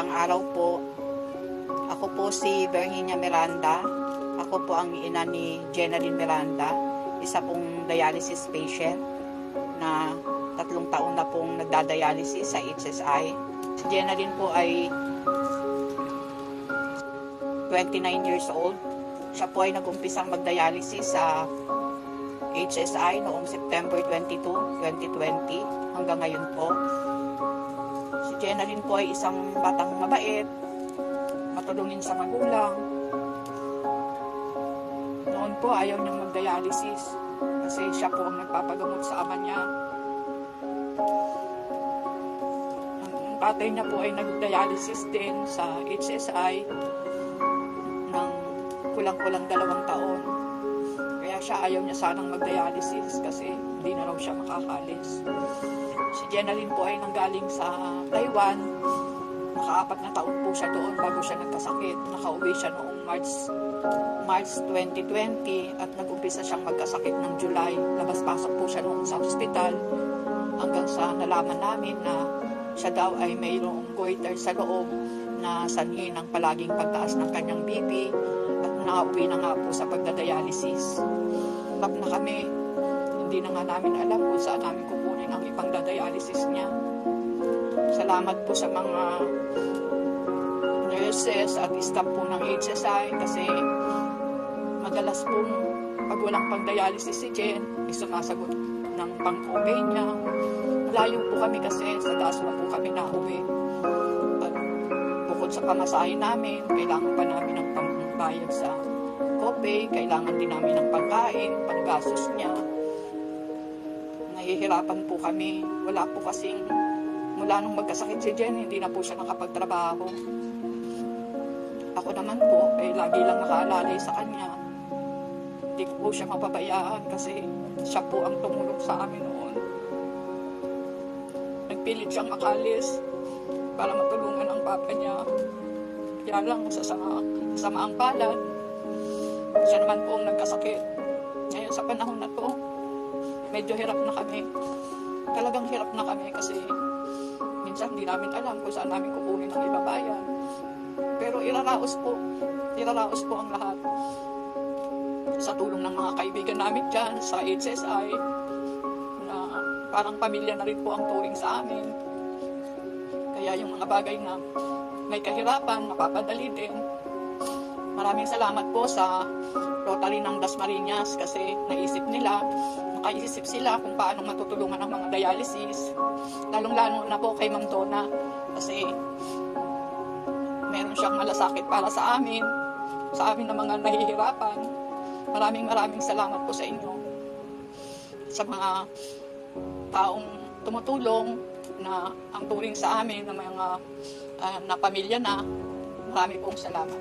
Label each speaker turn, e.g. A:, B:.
A: Magandang araw po. Ako po si Virginia Miranda. Ako po ang ina ni Jenaline Miranda, isa pong dialysis patient na 3 taon na pong nagdadialysis sa HSI. Si Jenaline po ay 29 years old. Siya po ay nag-umpisang magdialysis sa HSI noong September 22, 2020 hanggang ngayon po. Si Jenaline po ay isang batang mabait, matulungin sa magulang. Noon po ayaw niyang mag-dialysis kasi siya po ang nagpapagamot sa ama niya. Ang tatay niya po ay nag-dialysis din sa HSI ng kulang-kulang 2 taon. Kaya siya ayaw niya sanang mag-dialysis kasi hindi na raw siya makakalis. Si Jenaline po ay nanggaling sa Taiwan. Naka-4 na taon po siya doon bago siya nagkasakit. Nakauwi siya noong March 2020 at nag-umpisa siyang magkasakit ng July. Labas-pasok po siya noon sa ospital hanggang sa nalaman namin na siya daw ay mayroong goiter sa loob na sanhi ng palaging pagtaas ng kanyang BP at nakauwi na nga po sa pagdadialysis. Tap na kami. Hindi na nga namin alam kung saan namin kukunin ang ipang-dialysis niya. Salamat po sa mga nurses at staff po ng HSI kasi madalas po pag walang pang-dialysis si Jen, may sumasagot ng pang-OB niya. Malayo po kami kasi sa Dasma po kami nauwi. At bukod sa pamasahe namin, kailangan pa namin ng pambayad sa copay, kailangan din namin ng pagkain, panggastos niya. Nahihirapan po kami. Wala po kasing, mula nung magkasakit si Jen, hindi na po siya nakapagtrabaho. Ako naman po, lagi lang nakaalalay sa kanya. Hindi ko po siya mapabayaan kasi siya po ang tumulong sa amin noon. Nagpilit siyang makalis para matulungan ang papa niya. Kaya lang sa samaang palad, siya naman po ang nagkasakit. Ngayon sa panahon na to, medyo hirap na kami. Talagang hirap na kami kasi minsan hindi namin alam kung saan namin kukunin ang ibabayan. Pero iraraos po ang lahat. Sa tulong ng mga kaibigan namin dyan sa HSI, na parang pamilya na rin po ang turing sa amin. Kaya yung mga bagay na may kahirapan, mapapadali din. Maraming salamat po sa Rotary ng Dasmariñas kasi nakaisip sila kung paano matutulungan ang mga dialysis. Lalong-lalo na po kay Ma'am Donna kasi meron siyang malasakit para sa amin na mga nahihirapan. Maraming salamat po sa inyo. Sa mga taong tumutulong na ang turing sa amin na mga na pamilya na, marami pong salamat.